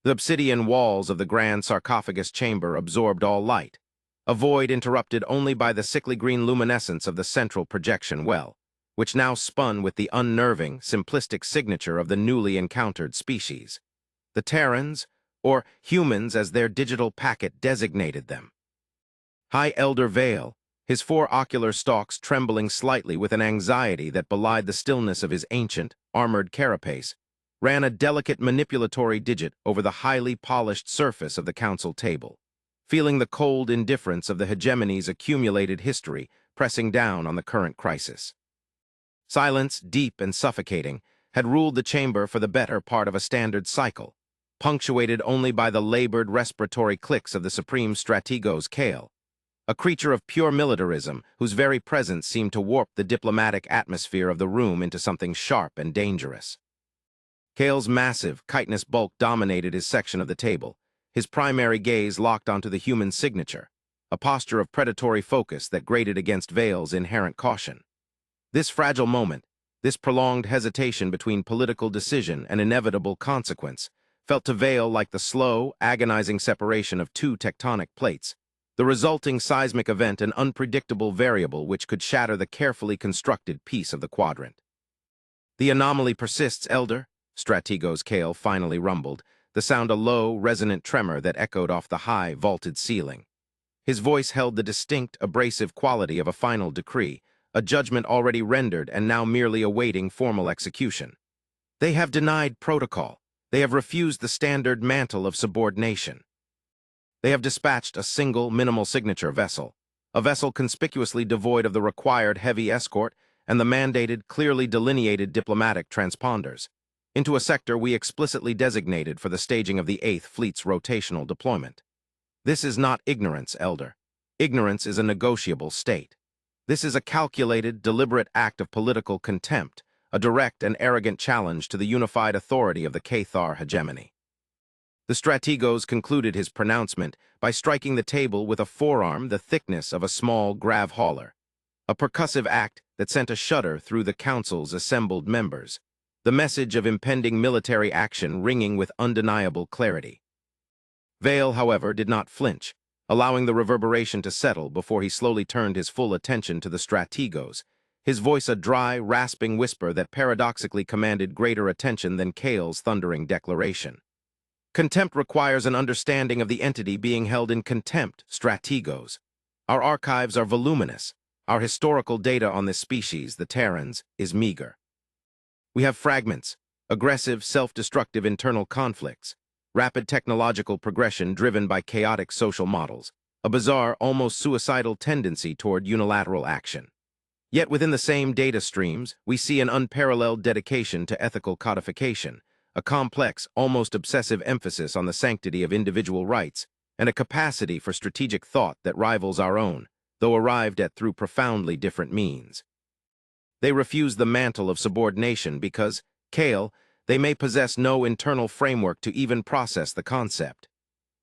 The obsidian walls of the grand sarcophagus chamber absorbed all light, a void interrupted only by the sickly green luminescence of the central projection well, which now spun with the unnerving, simplistic signature of the newly encountered species. The Terrans, or humans as their digital packet designated them. High Elder Vale, his four ocular stalks trembling slightly with an anxiety that belied the stillness of his ancient, armored carapace, ran a delicate manipulatory digit over the highly polished surface of the council table, feeling the cold indifference of the hegemony's accumulated history pressing down on the current crisis. Silence, deep and suffocating, had ruled the chamber for the better part of a standard cycle, punctuated only by the labored respiratory clicks of the supreme strategos Kale, a creature of pure militarism whose very presence seemed to warp the diplomatic atmosphere of the room into something sharp and dangerous. Kale's massive, chitinous bulk dominated his section of the table, his primary gaze locked onto the human signature, a posture of predatory focus that grated against Vale's inherent caution. This fragile moment, this prolonged hesitation between political decision and inevitable consequence, felt to Vale like the slow, agonizing separation of two tectonic plates, the resulting seismic event an unpredictable variable which could shatter the carefully constructed piece of the quadrant. "The anomaly persists, Elder," Strategos Kale finally rumbled, the sound a low, resonant tremor that echoed off the high, vaulted ceiling. His voice held the distinct, abrasive quality of a final decree, a judgment already rendered and now merely awaiting formal execution. "They have denied protocol. They have refused the standard mantle of subordination. They have dispatched a single, minimal signature vessel, a vessel conspicuously devoid of the required heavy escort and the mandated, clearly delineated diplomatic transponders, into a sector we explicitly designated for the staging of the 8th Fleet's rotational deployment. This is not ignorance, Elder. Ignorance is a negotiable state. This is a calculated, deliberate act of political contempt, a direct and arrogant challenge to the unified authority of the Cathar hegemony." The strategos concluded his pronouncement by striking the table with a forearm the thickness of a small grav hauler, a percussive act that sent a shudder through the council's assembled members, the message of impending military action ringing with undeniable clarity. Vale, however, did not flinch, allowing the reverberation to settle before he slowly turned his full attention to the strategos, his voice a dry, rasping whisper that paradoxically commanded greater attention than Kale's thundering declaration. "Contempt requires an understanding of the entity being held in contempt, strategos. Our archives are voluminous. Our historical data on this species, the Terrans, is meager. We have fragments, aggressive, self-destructive internal conflicts, rapid technological progression driven by chaotic social models, a bizarre, almost suicidal tendency toward unilateral action. Yet within the same data streams, we see an unparalleled dedication to ethical codification, a complex, almost obsessive emphasis on the sanctity of individual rights, and a capacity for strategic thought that rivals our own, though arrived at through profoundly different means. They refuse the mantle of subordination because, Kale, they may possess no internal framework to even process the concept.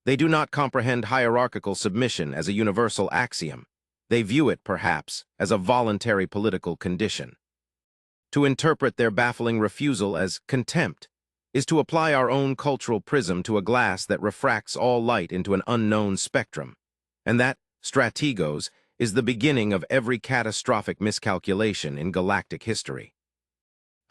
They do not comprehend hierarchical submission as a universal axiom. They view it, perhaps, as a voluntary political condition. To interpret their baffling refusal as contempt is to apply our own cultural prism to a glass that refracts all light into an unknown spectrum, and that, strategos, is the beginning of every catastrophic miscalculation in galactic history.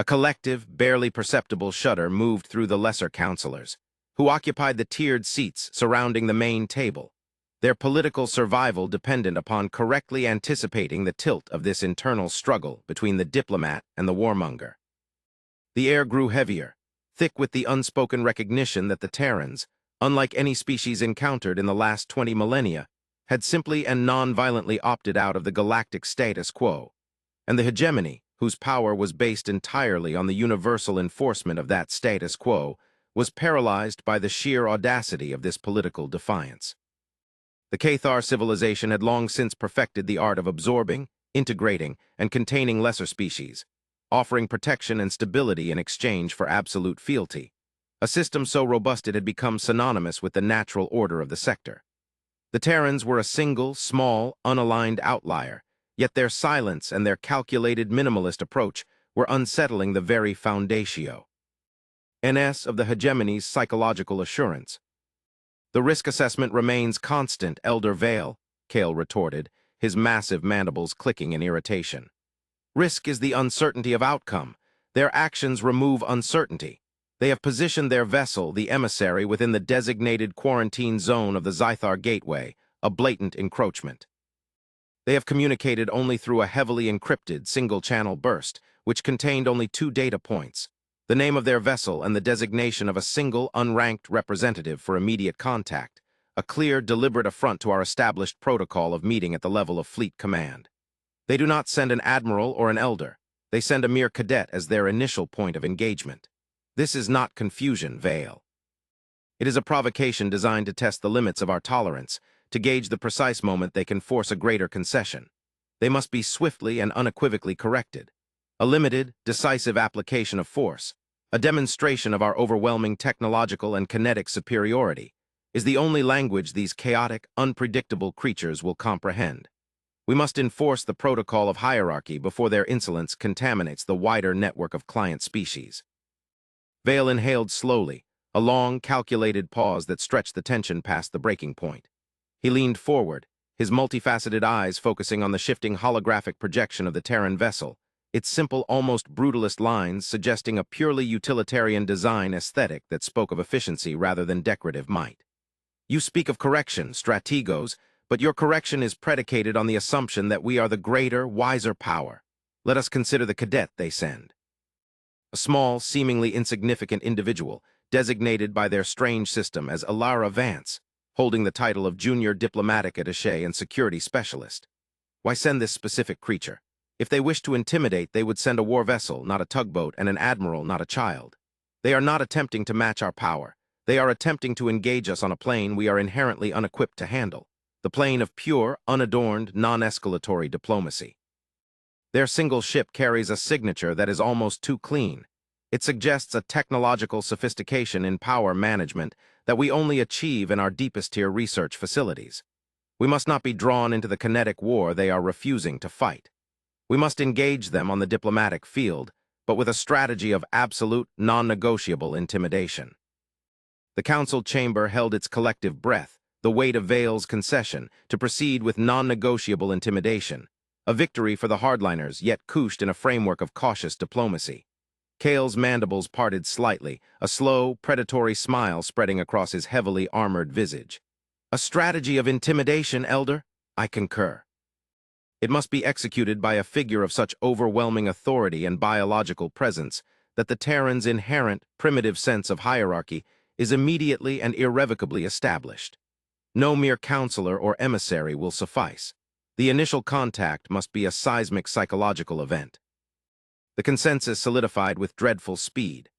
A collective, barely perceptible shudder moved through the lesser counselors, who occupied the tiered seats surrounding the main table, their political survival dependent upon correctly anticipating the tilt of this internal struggle between the diplomat and the warmonger. The air grew heavier, thick with the unspoken recognition that the Terrans, unlike any species encountered in the last 20 millennia, had simply and non-violently opted out of the galactic status quo, and the hegemony, whose power was based entirely on the universal enforcement of that status quo, was paralyzed by the sheer audacity of this political defiance. The Cathar civilization had long since perfected the art of absorbing, integrating, and containing lesser species, offering protection and stability in exchange for absolute fealty, a system so robust it had become synonymous with the natural order of the sector. The Terrans were a single, small, unaligned outlier, yet their silence and their calculated minimalist approach were unsettling the very foundatio. NS of the hegemony's psychological assurance. The risk assessment remains constant, Elder Vale, Kale retorted, his massive mandibles clicking in irritation. Risk is the uncertainty of outcome. Their actions remove uncertainty. They have positioned their vessel, the emissary, within the designated quarantine zone of the Zythar Gateway, a blatant encroachment. They have communicated only through a heavily encrypted single-channel burst, which contained only 2 data points, the name of their vessel and the designation of a single, unranked representative for immediate contact, a clear, deliberate affront to our established protocol of meeting at the level of Fleet Command. They do not send an admiral or an elder. They send a mere cadet as their initial point of engagement. This is not confusion, Vale. It is a provocation designed to test the limits of our tolerance, to gauge the precise moment they can force a greater concession. They must be swiftly and unequivocally corrected. A limited, decisive application of force, a demonstration of our overwhelming technological and kinetic superiority, is the only language these chaotic, unpredictable creatures will comprehend. We must enforce the protocol of hierarchy before their insolence contaminates the wider network of client species. Vale inhaled slowly, a long, calculated pause that stretched the tension past the breaking point. He leaned forward, his multifaceted eyes focusing on the shifting holographic projection of the Terran vessel, its simple, almost brutalist lines suggesting a purely utilitarian design aesthetic that spoke of efficiency rather than decorative might. You speak of correction, strategos, but your correction is predicated on the assumption that we are the greater, wiser power. Let us consider the cadet they send. A small, seemingly insignificant individual, designated by their strange system as Alara Vance, holding the title of Junior Diplomatic Attaché and Security Specialist. Why send this specific creature? If they wished to intimidate, they would send a war vessel, not a tugboat, and an admiral, not a child. They are not attempting to match our power. They are attempting to engage us on a plane we are inherently unequipped to handle, the plane of pure, unadorned, non-escalatory diplomacy. Their single ship carries a signature that is almost too clean. It suggests a technological sophistication in power management that we only achieve in our deepest-tier research facilities. We must not be drawn into the kinetic war they are refusing to fight. We must engage them on the diplomatic field, but with a strategy of absolute, non-negotiable intimidation. The council chamber held its collective breath, the weight of Vale's concession, to proceed with non-negotiable intimidation, a victory for the hardliners, yet couched in a framework of cautious diplomacy. Kale's mandibles parted slightly, a slow, predatory smile spreading across his heavily armored visage. A strategy of intimidation, Elder? I concur. It must be executed by a figure of such overwhelming authority and biological presence that the Terran's inherent, primitive sense of hierarchy is immediately and irrevocably established. No mere counselor or emissary will suffice. The initial contact must be a seismic psychological event. The consensus solidified with dreadful speed.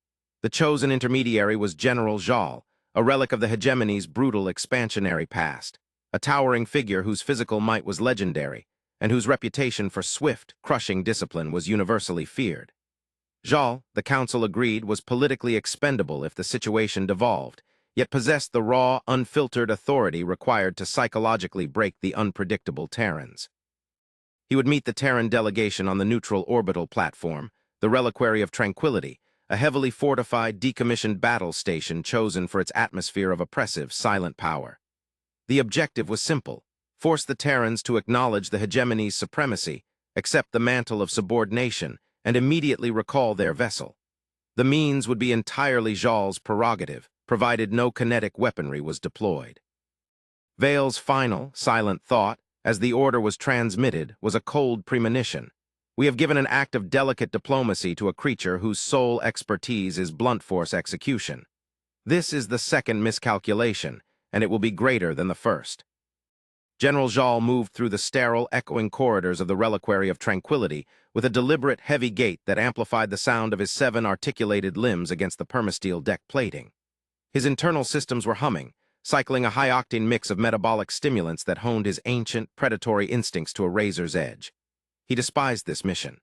The chosen intermediary was General Jal, a relic of the hegemony's brutal expansionary past, a towering figure whose physical might was legendary, and whose reputation for swift, crushing discipline was universally feared. Jal, the council agreed, was politically expendable if the situation devolved, yet possessed the raw, unfiltered authority required to psychologically break the unpredictable Terrans. He would meet the Terran delegation on the neutral orbital platform, the Reliquary of Tranquility, a heavily fortified, decommissioned battle station chosen for its atmosphere of oppressive, silent power. The objective was simple: force the Terrans to acknowledge the hegemony's supremacy, accept the mantle of subordination, and immediately recall their vessel. The means would be entirely Jal's prerogative, provided no kinetic weaponry was deployed. Vale's final, silent thought, as the order was transmitted, was a cold premonition. We have given an act of delicate diplomacy to a creature whose sole expertise is blunt force execution. This is the second miscalculation, and it will be greater than the first. General Jal moved through the sterile, echoing corridors of the Reliquary of Tranquility with a deliberate, heavy gait that amplified the sound of his 7 articulated limbs against the permasteel deck plating. His internal systems were humming, cycling a high-octane mix of metabolic stimulants that honed his ancient, predatory instincts to a razor's edge. He despised this mission.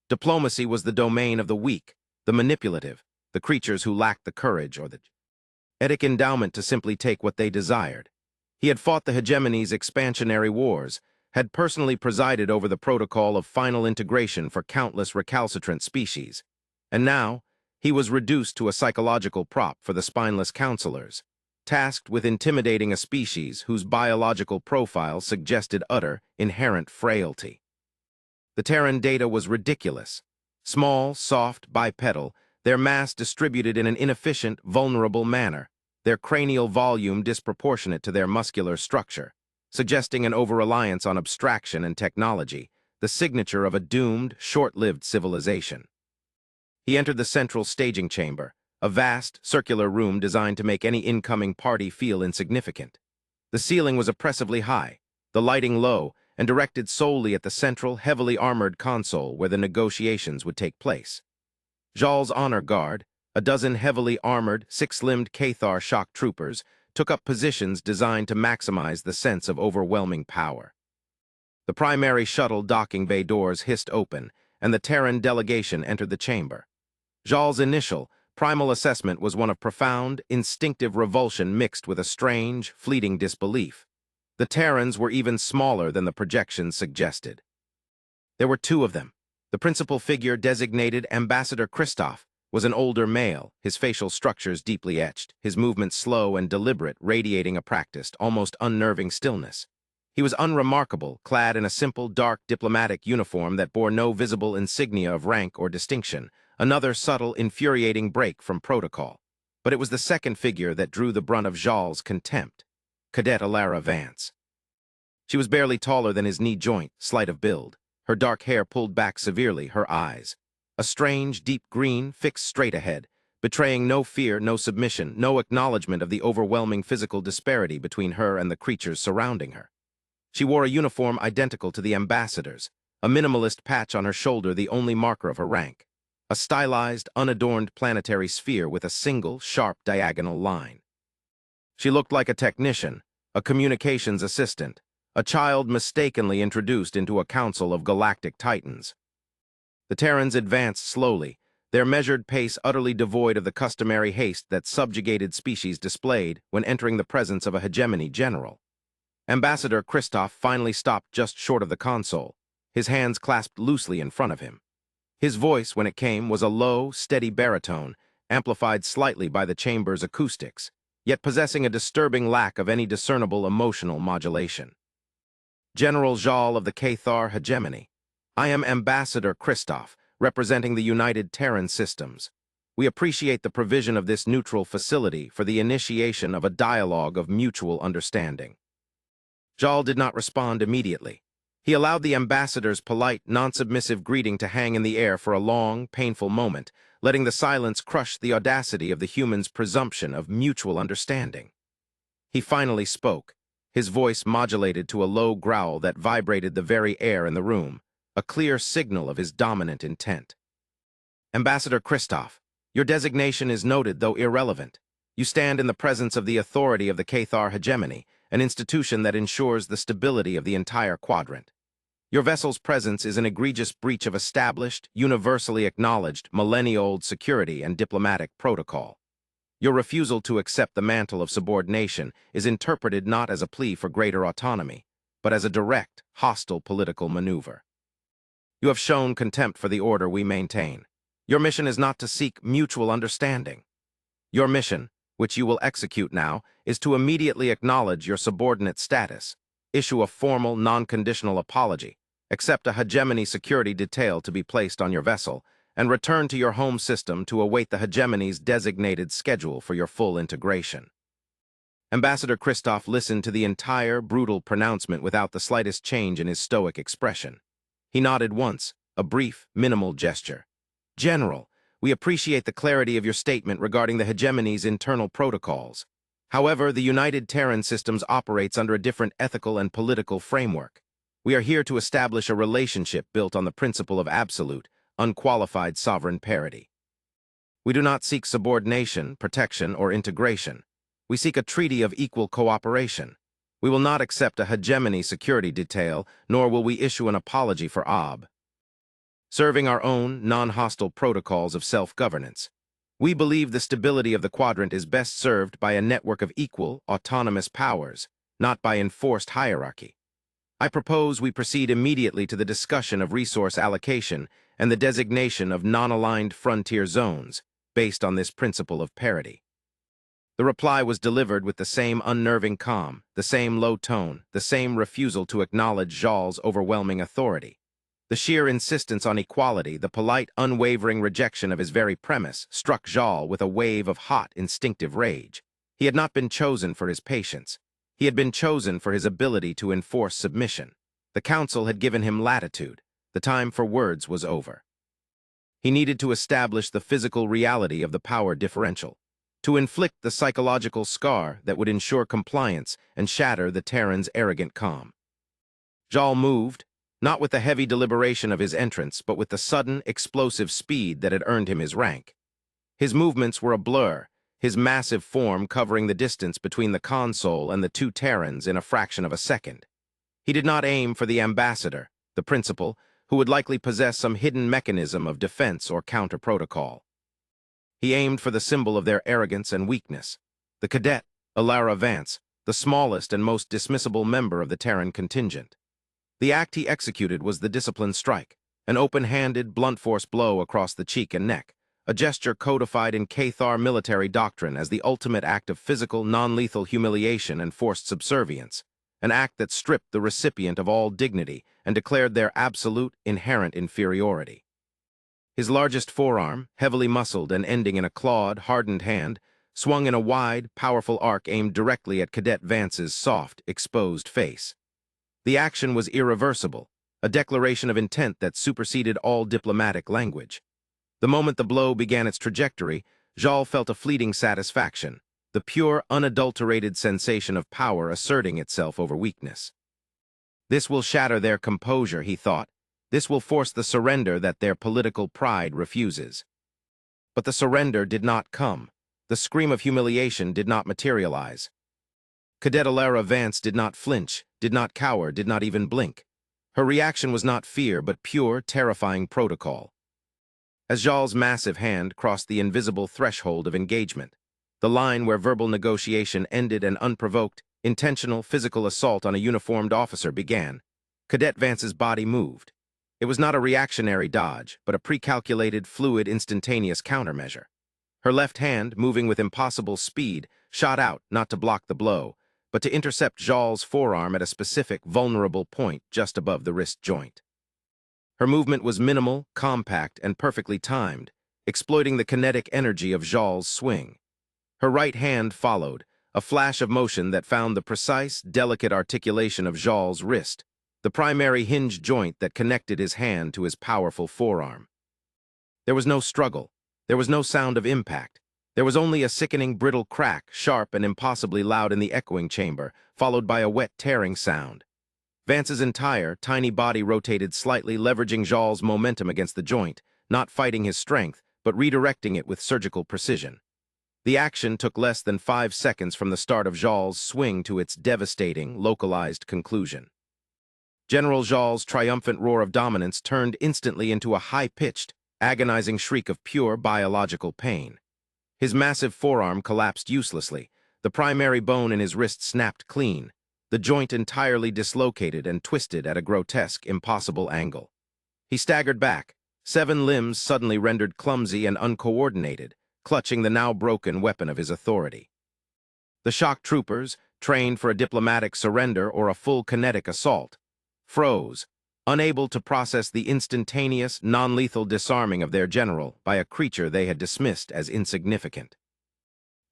Diplomacy was the domain of the weak, the manipulative, the creatures who lacked the courage or the etic endowment to simply take what they desired. He had fought the hegemony's expansionary wars, had personally presided over the protocol of final integration for countless recalcitrant species, and now He was reduced to a psychological prop for the spineless counselors, tasked with intimidating a species whose biological profile suggested utter, inherent frailty. The Terran data was ridiculous. Small, soft, bipedal, their mass distributed in an inefficient, vulnerable manner, their cranial volume disproportionate to their muscular structure, suggesting an over-reliance on abstraction and technology, the signature of a doomed, short-lived civilization. He entered the central staging chamber, a vast, circular room designed to make any incoming party feel insignificant. The ceiling was oppressively high, the lighting low, and directed solely at the central, heavily armored console where the negotiations would take place. Zhal's honor guard, a dozen heavily armored, six-limbed Cathar shock troopers, took up positions designed to maximize the sense of overwhelming power. The primary shuttle docking bay doors hissed open, and the Terran delegation entered the chamber. Zhal's initial, primal assessment was one of profound, instinctive revulsion mixed with a strange, fleeting disbelief. The Terrans were even smaller than the projections suggested. There were two of them. The principal figure, designated Ambassador Christoph, was an older male, his facial structures deeply etched, his movements slow and deliberate, radiating a practiced, almost unnerving stillness. He was unremarkable, clad in a simple, dark diplomatic uniform that bore no visible insignia of rank or distinction, another subtle, infuriating break from protocol. But it was the second figure that drew the brunt of Zhal's contempt. Cadet Alara Vance. She was barely taller than his knee joint, slight of build, her dark hair pulled back severely, her eyes a strange, deep green, fixed straight ahead, betraying no fear, no submission, no acknowledgement of the overwhelming physical disparity between her and the creatures surrounding her. She wore a uniform identical to the ambassador's, a minimalist patch on her shoulder the only marker of her rank, a stylized, unadorned planetary sphere with a single, sharp, diagonal line. She looked like a technician, a communications assistant, a child mistakenly introduced into a council of galactic titans. The Terrans advanced slowly, their measured pace utterly devoid of the customary haste that subjugated species displayed when entering the presence of a hegemony general. Ambassador Christoph finally stopped just short of the console, his hands clasped loosely in front of him. His voice, when it came, was a low, steady baritone, amplified slightly by the chamber's acoustics, yet possessing a disturbing lack of any discernible emotional modulation. General Zhal of the Cathar hegemony. I am Ambassador Christoph, representing the United Terran Systems. We appreciate the provision of this neutral facility for the initiation of a dialogue of mutual understanding. Zhal did not respond immediately. He allowed the ambassador's polite, non-submissive greeting to hang in the air for a long, painful moment, letting the silence crush the audacity of the human's presumption of mutual understanding. He finally spoke, his voice modulated to a low growl that vibrated the very air in the room, a clear signal of his dominant intent. Ambassador Christoph, your designation is noted though irrelevant. You stand in the presence of the authority of the Cathar hegemony, an institution that ensures the stability of the entire quadrant. Your vessel's presence is an egregious breach of established, universally acknowledged, millennia-old security and diplomatic protocol. Your refusal to accept the mantle of subordination is interpreted not as a plea for greater autonomy, but as a direct, hostile political maneuver. You have shown contempt for the order we maintain. Your mission is not to seek mutual understanding. Your mission, which you will execute now, is to immediately acknowledge your subordinate status, issue a formal, non-conditional apology, accept a hegemony security detail to be placed on your vessel, and return to your home system to await the hegemony's designated schedule for your full integration. Ambassador Christoph listened to the entire, brutal pronouncement without the slightest change in his stoic expression. He nodded once, a brief, minimal gesture. General, we appreciate the clarity of your statement regarding the hegemony's internal protocols. However, the United Terran Systems operates under a different ethical and political framework. We are here to establish a relationship built on the principle of absolute, unqualified sovereign parity. We do not seek subordination, protection, or integration. We seek a treaty of equal cooperation. We will not accept a hegemony security detail, nor will we issue an apology for serving our own, non-hostile protocols of self-governance. We believe the stability of the quadrant is best served by a network of equal, autonomous powers, not by enforced hierarchy. I propose we proceed immediately to the discussion of resource allocation and the designation of non-aligned frontier zones, based on this principle of parity. The reply was delivered with the same unnerving calm, the same low tone, the same refusal to acknowledge Zhal's overwhelming authority. The sheer insistence on equality, the polite, unwavering rejection of his very premise, struck Zhal with a wave of hot, instinctive rage. He had not been chosen for his patience. He had been chosen for his ability to enforce submission. The council had given him latitude. The time for words was over. He needed to establish the physical reality of the power differential, to inflict the psychological scar that would ensure compliance and shatter the Terran's arrogant calm. Zhal moved, not with the heavy deliberation of his entrance, but with the sudden, explosive speed that had earned him his rank. His movements were a blur, his massive form covering the distance between the console and the two Terrans in a fraction of a second. He did not aim for the ambassador, the principal, who would likely possess some hidden mechanism of defense or counter-protocol. He aimed for the symbol of their arrogance and weakness, the cadet, Alara Vance, the smallest and most dismissible member of the Terran contingent. The act he executed was the discipline strike, an open-handed, blunt-force blow across the cheek and neck, a gesture codified in Cathar military doctrine as the ultimate act of physical, non-lethal humiliation and forced subservience, an act that stripped the recipient of all dignity and declared their absolute, inherent inferiority. His largest forearm, heavily muscled and ending in a clawed, hardened hand, swung in a wide, powerful arc aimed directly at Cadet Vance's soft, exposed face. The action was irreversible, a declaration of intent that superseded all diplomatic language. The moment the blow began its trajectory, Zhal felt a fleeting satisfaction, the pure, unadulterated sensation of power asserting itself over weakness. This will shatter their composure, he thought. This will force the surrender that their political pride refuses. But the surrender did not come. The scream of humiliation did not materialize. Cadet Alara Vance did not flinch, did not cower, did not even blink. Her reaction was not fear, but pure, terrifying protocol. As Zhal's massive hand crossed the invisible threshold of engagement, the line where verbal negotiation ended and unprovoked, intentional physical assault on a uniformed officer began, Cadet Vance's body moved. It was not a reactionary dodge, but a pre-calculated, fluid, instantaneous countermeasure. Her left hand, moving with impossible speed, shot out not to block the blow, but to intercept Zhal's forearm at a specific, vulnerable point just above the wrist joint. Her movement was minimal, compact, and perfectly timed, exploiting the kinetic energy of Zhal's swing. Her right hand followed, a flash of motion that found the precise, delicate articulation of Zhal's wrist, the primary hinge joint that connected his hand to his powerful forearm. There was no struggle. There was no sound of impact. There was only a sickening, brittle crack, sharp and impossibly loud in the echoing chamber, followed by a wet, tearing sound. Vance's entire, tiny body rotated slightly, leveraging Zhal's momentum against the joint, not fighting his strength, but redirecting it with surgical precision. The action took less than 5 seconds from the start of Zhal's swing to its devastating, localized conclusion. General Zhal's triumphant roar of dominance turned instantly into a high-pitched, agonizing shriek of pure biological pain. His massive forearm collapsed uselessly, the primary bone in his wrist snapped clean, the joint entirely dislocated and twisted at a grotesque, impossible angle. He staggered back, 7 limbs suddenly rendered clumsy and uncoordinated, clutching the now broken weapon of his authority. The shock troopers, trained for a diplomatic surrender or a full kinetic assault, froze, unable to process the instantaneous, non-lethal disarming of their general by a creature they had dismissed as insignificant.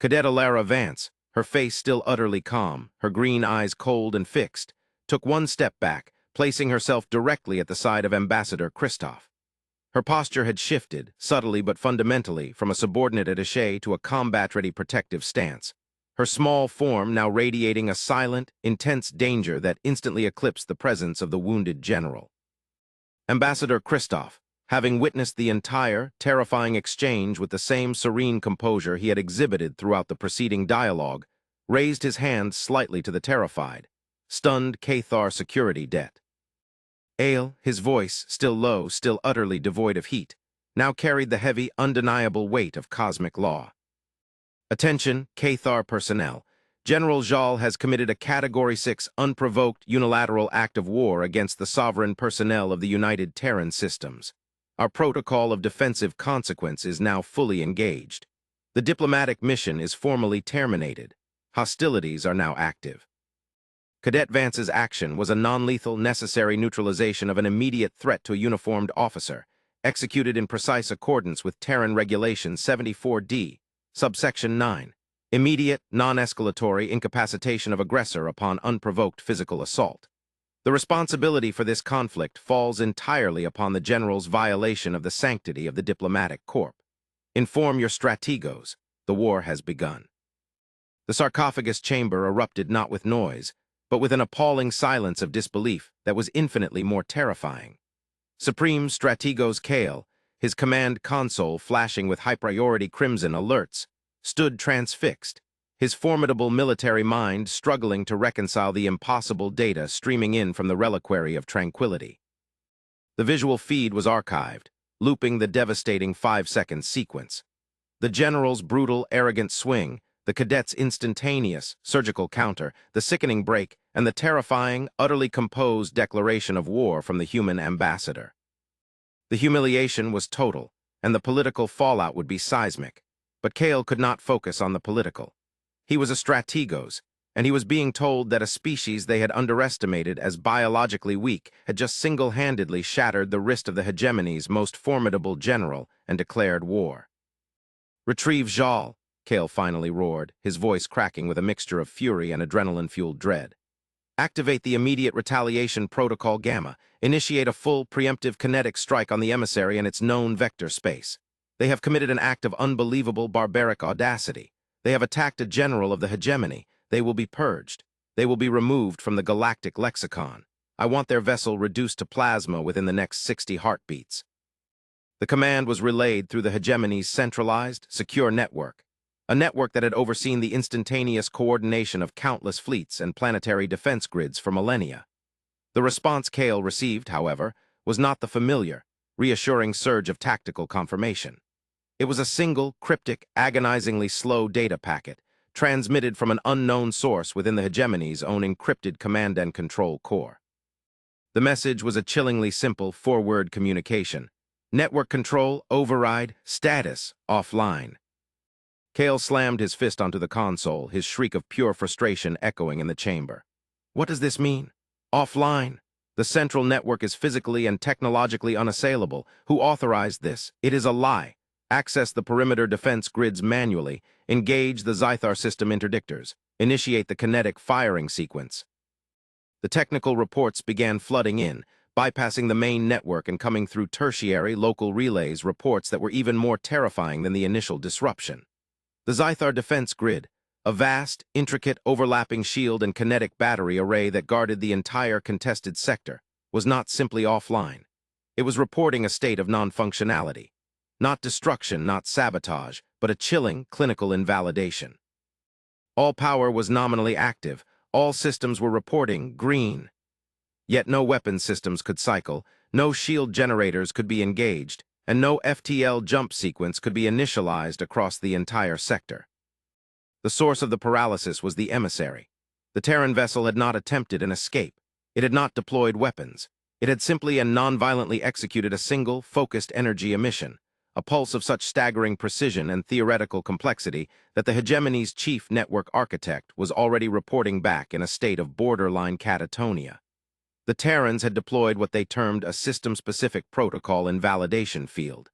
Cadet Alara Vance, her face still utterly calm, her green eyes cold and fixed, took 1 step back, placing herself directly at the side of Ambassador Kristoff. Her posture had shifted, subtly but fundamentally, from a subordinate attaché to a combat-ready protective stance, her small form now radiating a silent, intense danger that instantly eclipsed the presence of the wounded general. Ambassador Kristoff, having witnessed the entire, terrifying exchange with the same serene composure he had exhibited throughout the preceding dialogue, raised his hand slightly to the terrified, stunned Cathar security det. Ale, his voice, still low, still utterly devoid of heat, now carried the heavy, undeniable weight of cosmic law. Attention, Cathar personnel. General Zhal has committed a Category 6 unprovoked unilateral act of war against the sovereign personnel of the United Terran Systems. Our protocol of defensive consequence is now fully engaged. The diplomatic mission is formally terminated. Hostilities are now active. Cadet Vance's action was a non-lethal, necessary neutralization of an immediate threat to a uniformed officer, executed in precise accordance with Terran Regulation 74D, subsection 9, immediate, non-escalatory incapacitation of aggressor upon unprovoked physical assault. The responsibility for this conflict falls entirely upon the General's violation of the sanctity of the diplomatic corps. Inform your strategos. The war has begun. The sarcophagus chamber erupted not with noise, but with an appalling silence of disbelief that was infinitely more terrifying. Supreme Strategos Kale, his command console flashing with high-priority crimson alerts, stood transfixed, his formidable military mind struggling to reconcile the impossible data streaming in from the reliquary of tranquility. The visual feed was archived, looping the devastating 5-second sequence. The general's brutal, arrogant swing, the cadet's instantaneous, surgical counter, the sickening break, and the terrifying, utterly composed declaration of war from the human ambassador. The humiliation was total, and the political fallout would be seismic, but Kale could not focus on the political. He was a strategos, and he was being told that a species they had underestimated as biologically weak had just single-handedly shattered the wrist of the hegemony's most formidable general and declared war. "Retrieve Jal," Kale finally roared, his voice cracking with a mixture of fury and adrenaline-fueled dread. "Activate the immediate retaliation protocol Gamma. Initiate a full, preemptive kinetic strike on the emissary and its known vector space. They have committed an act of unbelievable, barbaric audacity. They have attacked a general of the hegemony. They will be purged. They will be removed from the galactic lexicon. I want their vessel reduced to plasma within the next 60 heartbeats." The command was relayed through the hegemony's centralized, secure network, a network that had overseen the instantaneous coordination of countless fleets and planetary defense grids for millennia. The response Kale received, however, was not the familiar, reassuring surge of tactical confirmation. It was a single, cryptic, agonizingly slow data packet, transmitted from an unknown source within the hegemony's own encrypted command and control core. The message was a chillingly simple four-word communication: network control, override, status, offline. Kale slammed his fist onto the console, his shriek of pure frustration echoing in the chamber. What does this mean? Offline. The central network is physically and technologically unassailable. Who authorized this? It is a lie. Access the perimeter defense grids manually. Engage the Zythar system interdictors. Initiate the kinetic firing sequence. The technical reports began flooding in, bypassing the main network and coming through tertiary local relays, reports that were even more terrifying than the initial disruption. The Zythar defense grid, a vast, intricate, overlapping shield and kinetic battery array that guarded the entire contested sector, was not simply offline. It was reporting a state of non-functionality. Not destruction, not sabotage, but a chilling, clinical invalidation. All power was nominally active. All systems were reporting green. Yet no weapon systems could cycle, no shield generators could be engaged, and no FTL jump sequence could be initialized across the entire sector. The source of the paralysis was the emissary. The Terran vessel had not attempted an escape. It had not deployed weapons. It had simply and non-violently executed a single, focused energy emission, a pulse of such staggering precision and theoretical complexity that the hegemony's chief network architect was already reporting back in a state of borderline catatonia. The Terrans had deployed what they termed a system-specific protocol invalidation field.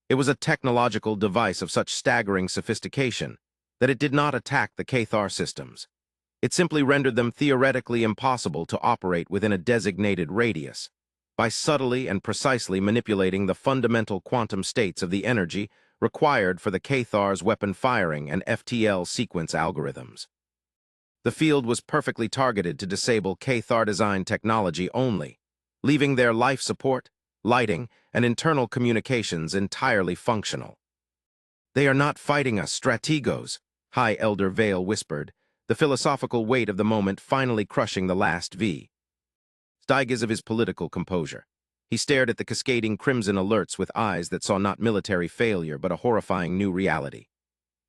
It was a technological device of such staggering sophistication that it did not attack the Cathar systems. It simply rendered them theoretically impossible to operate within a designated radius, by subtly and precisely manipulating the fundamental quantum states of the energy required for the Cathar's weapon firing and FTL sequence algorithms. The field was perfectly targeted to disable Cathar-designed technology only, leaving their life support, lighting, and internal communications entirely functional. "They are not fighting us, strategos," High Elder Vale whispered, the philosophical weight of the moment finally crushing the last V. Stygiz of his political composure. He stared at the cascading crimson alerts with eyes that saw not military failure but a horrifying new reality.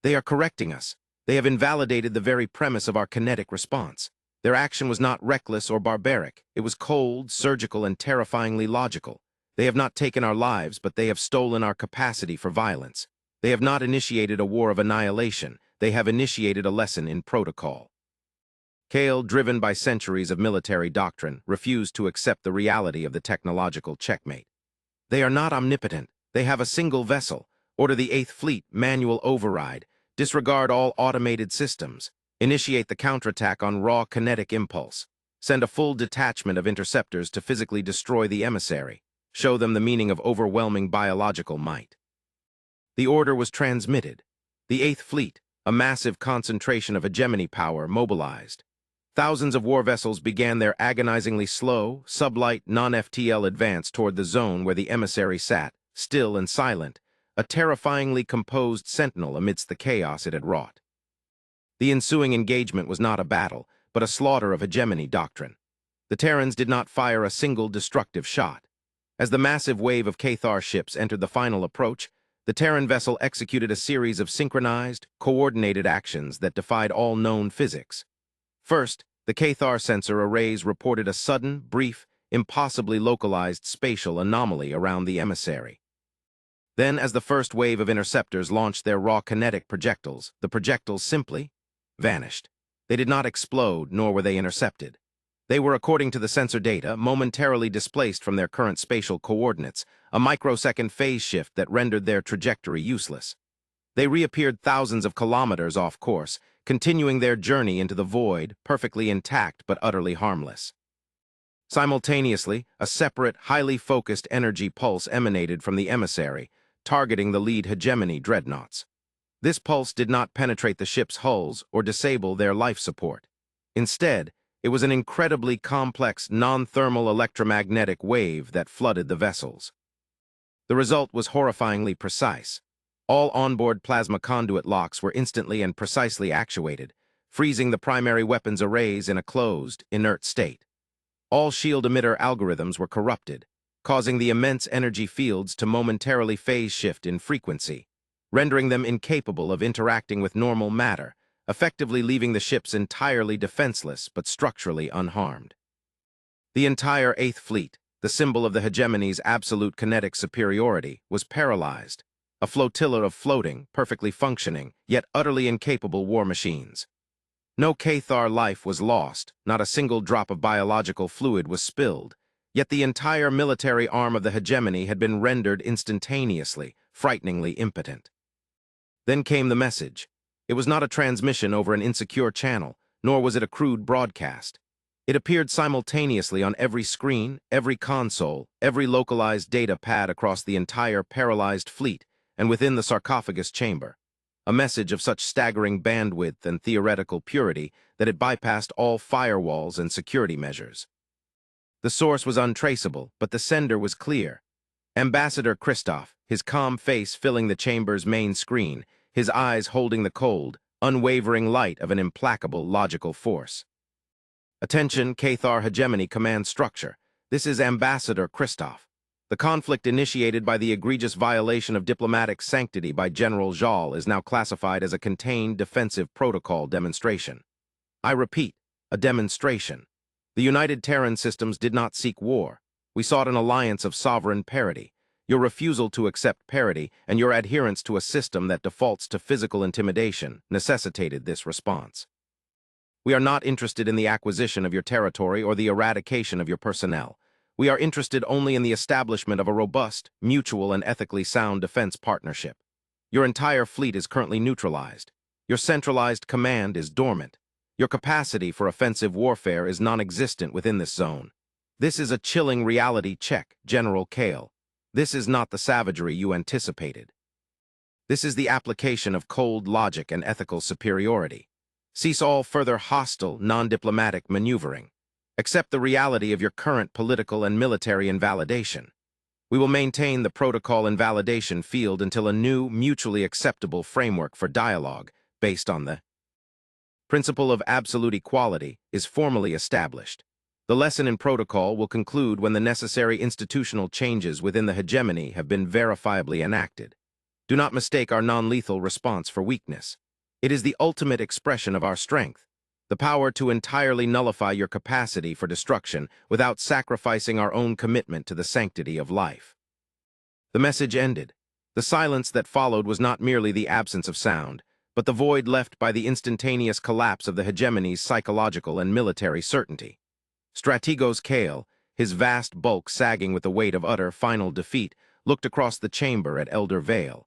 "They are correcting us. They have invalidated the very premise of our kinetic response. Their action was not reckless or barbaric. It was cold, surgical, and terrifyingly logical. They have not taken our lives, but they have stolen our capacity for violence. They have not initiated a war of annihilation. They have initiated a lesson in protocol. Kale, driven by centuries of military doctrine, refused to accept the reality of the technological checkmate. They are not omnipotent. They have a single vessel. Order the 8th Fleet, manual override. Disregard all automated systems. Initiate the counterattack on raw kinetic impulse. Send a full detachment of interceptors to physically destroy the emissary. Show them the meaning of overwhelming biological might. The order was transmitted. The 8th Fleet, a massive concentration of hegemony power, mobilized. Thousands of war vessels began their agonizingly slow, sublight, non-FTL advance toward the zone where the emissary sat, still and silent, a terrifyingly composed sentinel amidst the chaos it had wrought. The ensuing engagement was not a battle, but a slaughter of hegemony doctrine. The Terrans did not fire a single destructive shot. As the massive wave of Cathar ships entered the final approach, the Terran vessel executed a series of synchronized, coordinated actions that defied all known physics. First, the Cathar sensor arrays reported a sudden, brief, impossibly localized spatial anomaly around the emissary. Then, as the first wave of interceptors launched their raw kinetic projectiles, the projectiles simply vanished. They did not explode, nor were they intercepted. They were, according to the sensor data, momentarily displaced from their current spatial coordinates, a microsecond phase shift that rendered their trajectory useless. They reappeared thousands of kilometers off course, continuing their journey into the void, perfectly intact but utterly harmless. Simultaneously, a separate, highly focused energy pulse emanated from the emissary, targeting the lead hegemony dreadnoughts. This pulse did not penetrate the ship's hulls or disable their life support. Instead, it was an incredibly complex, non-thermal electromagnetic wave that flooded the vessels. The result was horrifyingly precise. All onboard plasma conduit locks were instantly and precisely actuated, freezing the primary weapons arrays in a closed, inert state. All shield emitter algorithms were corrupted, causing the immense energy fields to momentarily phase shift in frequency, rendering them incapable of interacting with normal matter, effectively leaving the ships entirely defenseless but structurally unharmed. The entire 8th Fleet, the symbol of the hegemony's absolute kinetic superiority, was paralyzed, a flotilla of floating, perfectly functioning, yet utterly incapable war machines. No Cathar life was lost, not a single drop of biological fluid was spilled, yet the entire military arm of the hegemony had been rendered instantaneously, frighteningly impotent. Then came the message. It was not a transmission over an insecure channel, nor was it a crude broadcast. It appeared simultaneously on every screen, every console, every localized data pad across the entire paralyzed fleet, and within the sarcophagus chamber. A message of such staggering bandwidth and theoretical purity that it bypassed all firewalls and security measures. The source was untraceable, but the sender was clear. Ambassador Christoph, his calm face filling the chamber's main screen, his eyes holding the cold, unwavering light of an implacable logical force. Attention, Cathar Hegemony Command Structure. This is Ambassador Christoph. The conflict initiated by the egregious violation of diplomatic sanctity by General Jal is now classified as a contained defensive protocol demonstration. I repeat, a demonstration. The United Terran Systems did not seek war. We sought an alliance of sovereign parity. Your refusal to accept parity and your adherence to a system that defaults to physical intimidation necessitated this response. We are not interested in the acquisition of your territory or the eradication of your personnel. We are interested only in the establishment of a robust, mutual, and ethically sound defense partnership. Your entire fleet is currently neutralized. Your centralized command is dormant. Your capacity for offensive warfare is non-existent within this zone. This is a chilling reality check, General Kale. This is not the savagery you anticipated. This is the application of cold logic and ethical superiority. Cease all further hostile, non-diplomatic maneuvering. Accept the reality of your current political and military invalidation. We will maintain the protocol invalidation field until a new, mutually acceptable framework for dialogue, based on the principle of absolute equality, is formally established. The lesson in protocol will conclude when the necessary institutional changes within the hegemony have been verifiably enacted. Do not mistake our non-lethal response for weakness. It is the ultimate expression of our strength. The power to entirely nullify your capacity for destruction without sacrificing our own commitment to the sanctity of life. The message ended. The silence that followed was not merely the absence of sound, but the void left by the instantaneous collapse of the hegemony's psychological and military certainty. Strategos Kale, his vast bulk sagging with the weight of utter, final defeat, looked across the chamber at Elder Vale.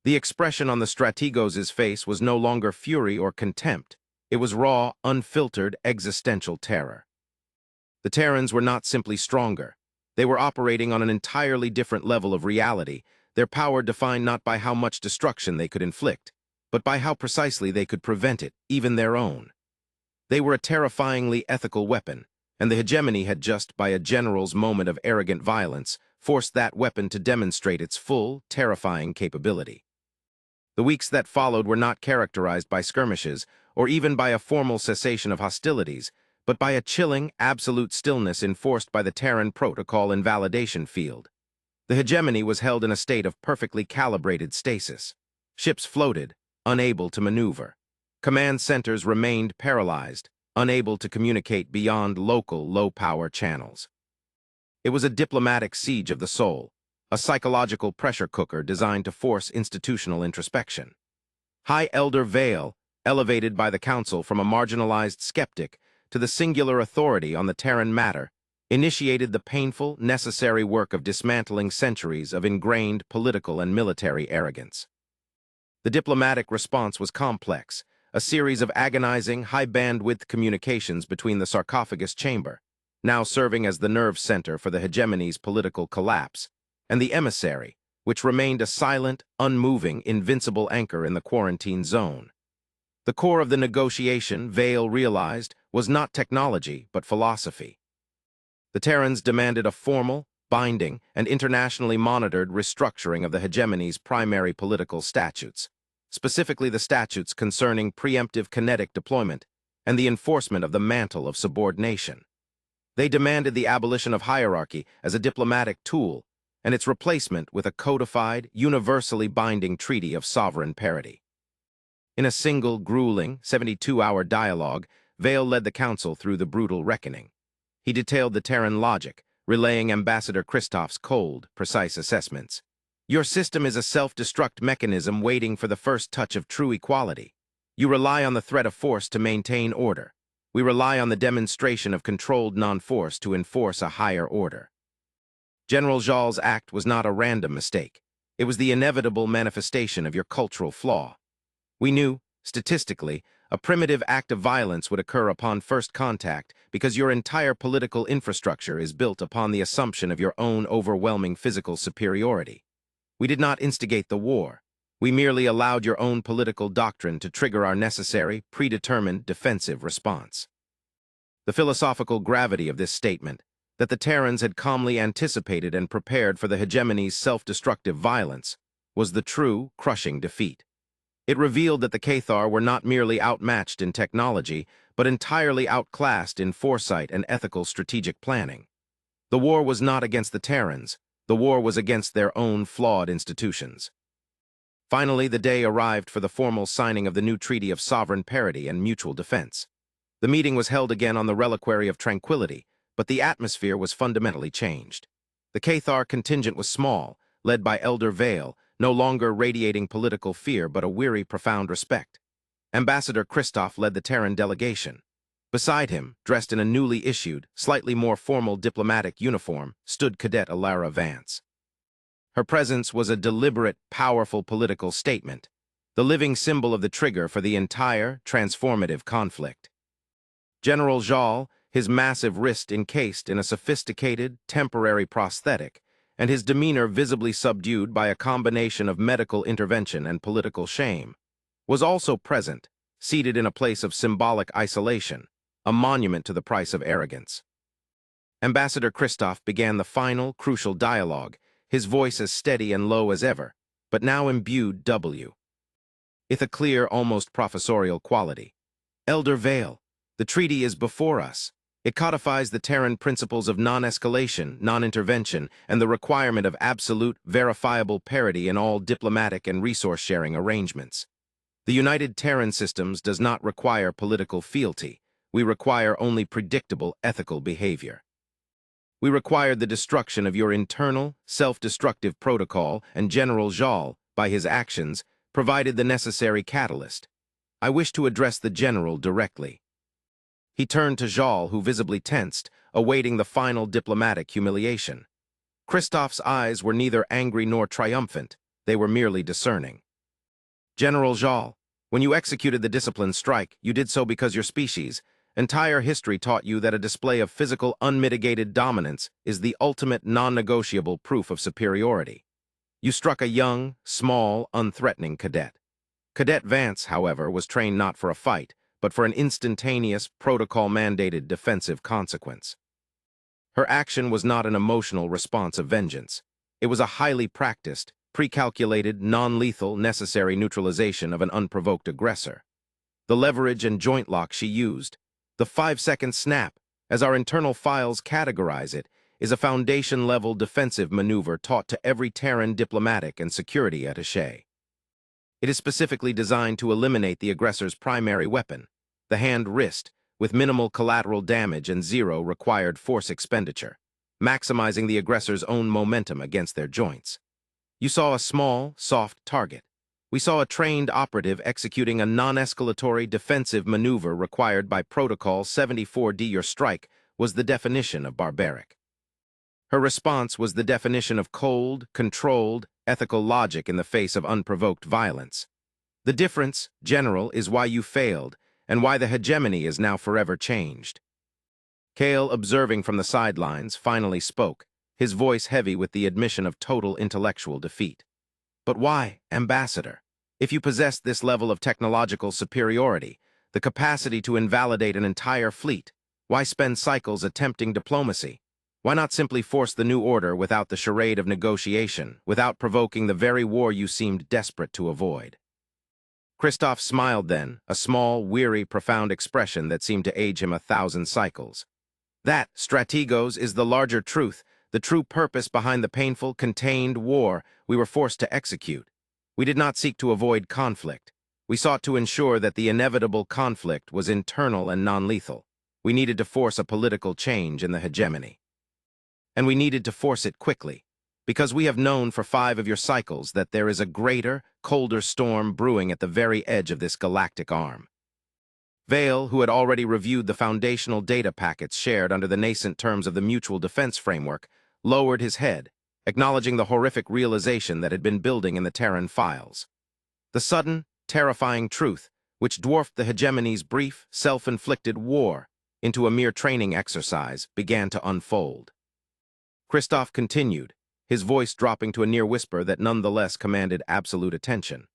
The expression on the Strategos' face was no longer fury or contempt. It was raw, unfiltered, existential terror. The Terrans were not simply stronger. They were operating on an entirely different level of reality, their power defined not by how much destruction they could inflict, but by how precisely they could prevent it, even their own. They were a terrifyingly ethical weapon, and the hegemony had just, by a general's moment of arrogant violence, forced that weapon to demonstrate its full, terrifying capability. The weeks that followed were not characterized by skirmishes, or even by a formal cessation of hostilities, but by a chilling, absolute stillness enforced by the Terran Protocol Invalidation Field. The hegemony was held in a state of perfectly calibrated stasis. Ships floated, unable to maneuver. Command centers remained paralyzed, unable to communicate beyond local low-power channels. It was a diplomatic siege of the soul, a psychological pressure cooker designed to force institutional introspection. High Elder Vale, elevated by the Council from a marginalized skeptic to the singular authority on the Terran matter, initiated the painful, necessary work of dismantling centuries of ingrained political and military arrogance. The diplomatic response was complex, a series of agonizing, high-bandwidth communications between the sarcophagus chamber, now serving as the nerve center for the hegemony's political collapse, and the emissary, which remained a silent, unmoving, invincible anchor in the quarantine zone. The core of the negotiation, Vale realized, was not technology, but philosophy. The Terrans demanded a formal, binding, and internationally monitored restructuring of the hegemony's primary political statutes, specifically the statutes concerning preemptive kinetic deployment and the enforcement of the mantle of subordination. They demanded the abolition of hierarchy as a diplomatic tool and its replacement with a codified, universally binding treaty of sovereign parity. In a single, grueling, 72-hour dialogue, Vale led the Council through the brutal reckoning. He detailed the Terran logic, relaying Ambassador Kristoff's cold, precise assessments. Your system is a self-destruct mechanism waiting for the first touch of true equality. You rely on the threat of force to maintain order. We rely on the demonstration of controlled non-force to enforce a higher order. General Jal's act was not a random mistake. It was the inevitable manifestation of your cultural flaw. We knew, statistically, a primitive act of violence would occur upon first contact because your entire political infrastructure is built upon the assumption of your own overwhelming physical superiority. We did not instigate the war. We merely allowed your own political doctrine to trigger our necessary, predetermined defensive response. The philosophical gravity of this statement, that the Terrans had calmly anticipated and prepared for the hegemony's self-destructive violence, was the true, crushing defeat. It revealed that the Cathar were not merely outmatched in technology, but entirely outclassed in foresight and ethical strategic planning. The war was not against the Terrans. The war was against their own flawed institutions. Finally, the day arrived for the formal signing of the new Treaty of Sovereign Parity and Mutual Defense. The meeting was held again on the Reliquary of Tranquility, but the atmosphere was fundamentally changed. The Cathar contingent was small, led by Elder Vale, no longer radiating political fear but a weary, profound respect. Ambassador Kristoff led the Terran delegation. Beside him, dressed in a newly issued, slightly more formal diplomatic uniform, stood Cadet Alara Vance. Her presence was a deliberate, powerful political statement, the living symbol of the trigger for the entire, transformative conflict. General Jal, his massive wrist encased in a sophisticated, temporary prosthetic, and his demeanor visibly subdued by a combination of medical intervention and political shame, was also present, seated in a place of symbolic isolation, a monument to the price of arrogance. Ambassador Kristoff began the final, crucial dialogue, his voice as steady and low as ever, but now imbued with a clear, almost professorial quality. Elder Vale, the treaty is before us. It codifies the Terran principles of non-escalation, non-intervention, and the requirement of absolute, verifiable parity in all diplomatic and resource-sharing arrangements. The United Terran Systems does not require political fealty. We require only predictable ethical behavior. We required the destruction of your internal, self-destructive protocol, and General Jal, by his actions, provided the necessary catalyst. I wish to address the General directly. He turned to Jal, who visibly tensed, awaiting the final diplomatic humiliation. Christoph's eyes were neither angry nor triumphant. They were merely discerning. General Jal, when you executed the discipline strike, you did so because your species' entire history taught you that a display of physical unmitigated dominance is the ultimate non-negotiable proof of superiority. You struck a young, small, unthreatening cadet. Cadet Vance, however, was trained not for a fight, but for an instantaneous, protocol-mandated defensive consequence. Her action was not an emotional response of vengeance. It was a highly practiced, pre-calculated, non-lethal, necessary neutralization of an unprovoked aggressor. The leverage and joint lock she used, the 5-second snap, as our internal files categorize it, is a foundation-level defensive maneuver taught to every Terran diplomatic and security attaché. It is specifically designed to eliminate the aggressor's primary weapon, the hand-wrist, with minimal collateral damage and zero required force expenditure, maximizing the aggressor's own momentum against their joints. You saw a small, soft target. We saw a trained operative executing a non-escalatory defensive maneuver required by Protocol 74D. Your strike was the definition of barbaric. Her response was the definition of cold, controlled, ethical logic in the face of unprovoked violence. The difference, General, is why you failed, and why the hegemony is now forever changed. Kale, observing from the sidelines, finally spoke, his voice heavy with the admission of total intellectual defeat. But why, Ambassador? If you possessed this level of technological superiority, the capacity to invalidate an entire fleet, why spend cycles attempting diplomacy? Why not simply force the new order without the charade of negotiation, without provoking the very war you seemed desperate to avoid? Christoph smiled then, a small, weary, profound expression that seemed to age him 1,000 cycles. That, strategos, is the larger truth, the true purpose behind the painful, contained war we were forced to execute. We did not seek to avoid conflict. We sought to ensure that the inevitable conflict was internal and non-lethal. We needed to force a political change in the hegemony. And we needed to force it quickly, because we have known for 5 of your cycles that there is a greater, colder storm brewing at the very edge of this galactic arm. Vale, who had already reviewed the foundational data packets shared under the nascent terms of the Mutual Defense Framework, lowered his head, acknowledging the horrific realization that had been building in the Terran files. The sudden, terrifying truth, which dwarfed the hegemony's brief, self-inflicted war into a mere training exercise, began to unfold. Christoph continued, his voice dropping to a near whisper that nonetheless commanded absolute attention.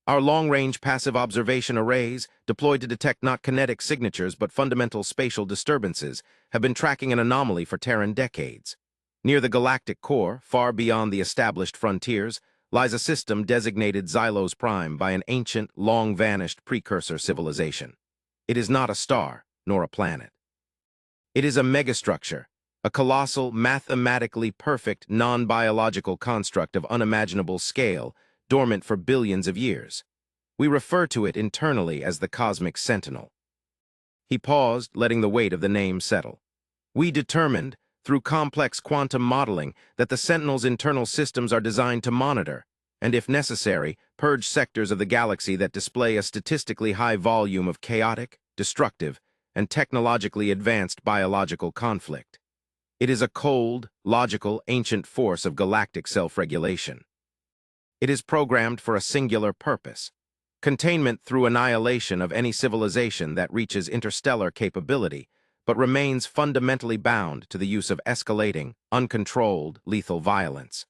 Our long-range passive observation arrays, deployed to detect not kinetic signatures but fundamental spatial disturbances, have been tracking an anomaly for Terran decades. Near the galactic core, far beyond the established frontiers, lies a system designated Xylos Prime by an ancient, long-vanished precursor civilization. It is not a star, nor a planet. It is a megastructure, a colossal, mathematically perfect, non-biological construct of unimaginable scale, dormant for billions of years. We refer to it internally as the Cosmic Sentinel. He paused, letting the weight of the name settle. We determined, through complex quantum modeling, that the Sentinel's internal systems are designed to monitor, and if necessary, purge sectors of the galaxy that display a statistically high volume of chaotic, destructive, and technologically advanced biological conflict. It is a cold, logical, ancient force of galactic self-regulation. It is programmed for a singular purpose: containment through annihilation of any civilization that reaches interstellar capability, but remains fundamentally bound to the use of escalating, uncontrolled, lethal violence.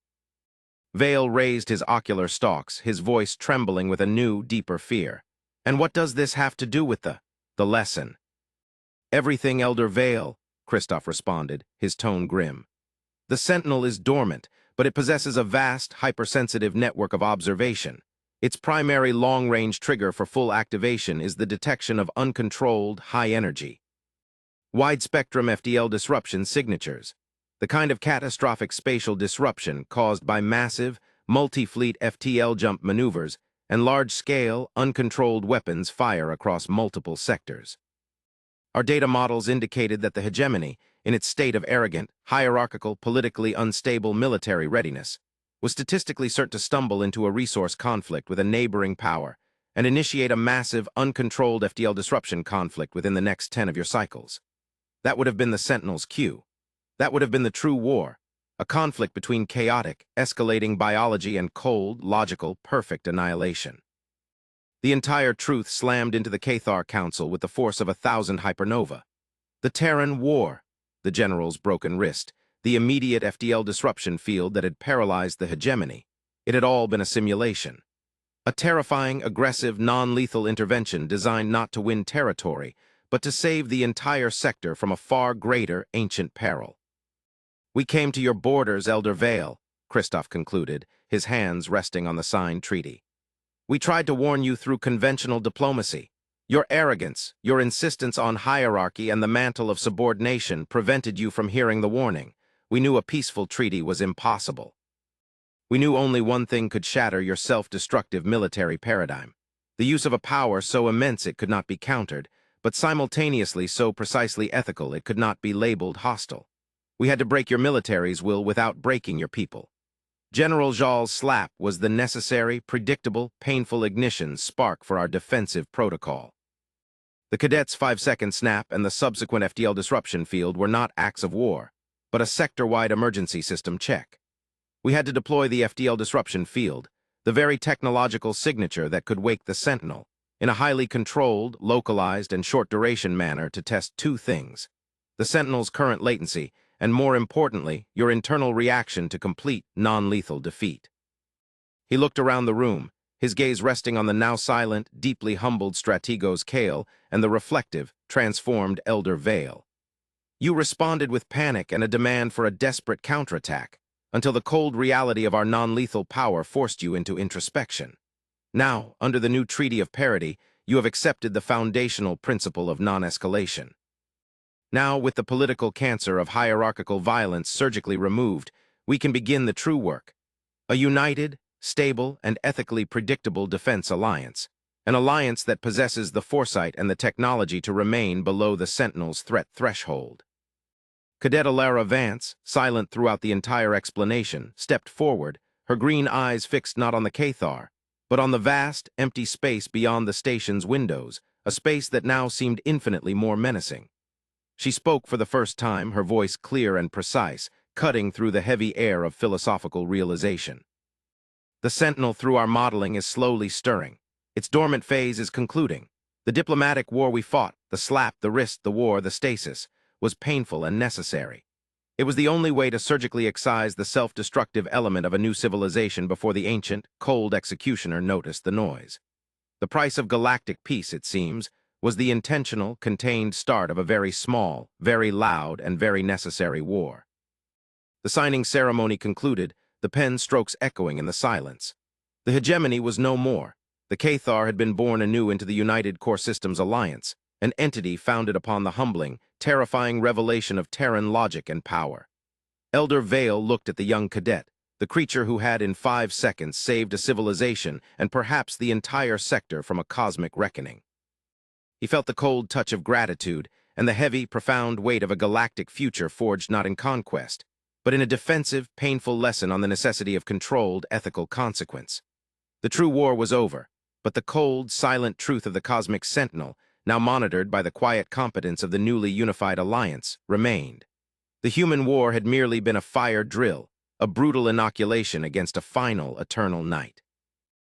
Vale raised his ocular stalks, his voice trembling with a new, deeper fear. And what does this have to do with the lesson? Everything, Elder Vale, Christoph responded, his tone grim. The Sentinel is dormant, but it possesses a vast, hypersensitive network of observation. Its primary long-range trigger for full activation is the detection of uncontrolled, high-energy, wide-spectrum FDL disruption signatures, the kind of catastrophic spatial disruption caused by massive, multi-fleet FTL jump maneuvers and large-scale, uncontrolled weapons fire across multiple sectors. Our data models indicated that the hegemony, in its state of arrogant, hierarchical, politically unstable military readiness, was statistically certain to stumble into a resource conflict with a neighboring power and initiate a massive, uncontrolled FTL disruption conflict within the next 10 of your cycles. That would have been the Sentinel's cue. That would have been the true war, a conflict between chaotic, escalating biology and cold, logical, perfect annihilation. The entire truth slammed into the Cathar Council with the force of 1,000 hypernova. The Terran War, the general's broken wrist, the immediate FTL disruption field that had paralyzed the hegemony. It had all been a simulation. A terrifying, aggressive, non-lethal intervention designed not to win territory, but to save the entire sector from a far greater ancient peril. "We came to your borders, Elder Vale," Kristoff concluded, his hands resting on the signed treaty. "We tried to warn you through conventional diplomacy. Your arrogance, your insistence on hierarchy and the mantle of subordination prevented you from hearing the warning. We knew a peaceful treaty was impossible. We knew only one thing could shatter your self-destructive military paradigm. The use of a power so immense it could not be countered, but simultaneously so precisely ethical it could not be labeled hostile. We had to break your military's will without breaking your people. General Jal's slap was the necessary, predictable, painful ignition spark for our defensive protocol. The cadet's 5-second snap and the subsequent FTL disruption field were not acts of war, but a sector-wide emergency system check. We had to deploy the FTL disruption field, the very technological signature that could wake the Sentinel, in a highly controlled, localized, and short-duration manner to test two things: the Sentinel's current latency, and more importantly, your internal reaction to complete, non-lethal defeat. He looked around the room, his gaze resting on the now silent, deeply humbled Strategos Kale and the reflective, transformed Elder Vale. You responded with panic and a demand for a desperate counterattack, until the cold reality of our non-lethal power forced you into introspection. Now, under the new Treaty of Parity, you have accepted the foundational principle of non-escalation. Now, with the political cancer of hierarchical violence surgically removed, we can begin the true work. A united, stable, and ethically predictable defense alliance. An alliance that possesses the foresight and the technology to remain below the Sentinel's threat threshold. Cadet Alara Vance, silent throughout the entire explanation, stepped forward, her green eyes fixed not on the Cathar, but on the vast, empty space beyond the station's windows, a space that now seemed infinitely more menacing. She spoke for the first time, her voice clear and precise, cutting through the heavy air of philosophical realization. The Sentinel, through our modeling, is slowly stirring. Its dormant phase is concluding. The diplomatic war we fought, the slap, the wrist, the war, the stasis, was painful and necessary. It was the only way to surgically excise the self-destructive element of a new civilization before the ancient, cold executioner noticed the noise. The price of galactic peace, it seems, was the intentional, contained start of a very small, very loud, and very necessary war. The signing ceremony concluded, the pen strokes echoing in the silence. The hegemony was no more. The Cathar had been born anew into the United Core Systems Alliance, an entity founded upon the humbling, terrifying revelation of Terran logic and power. Elder Vale looked at the young cadet, the creature who had in 5 seconds saved a civilization and perhaps the entire sector from a cosmic reckoning. He felt the cold touch of gratitude and the heavy, profound weight of a galactic future forged not in conquest, but in a defensive, painful lesson on the necessity of controlled, ethical consequence. The true war was over, but the cold, silent truth of the cosmic sentinel, now monitored by the quiet competence of the newly unified alliance, remained. The human war had merely been a fire drill, a brutal inoculation against a final, eternal night.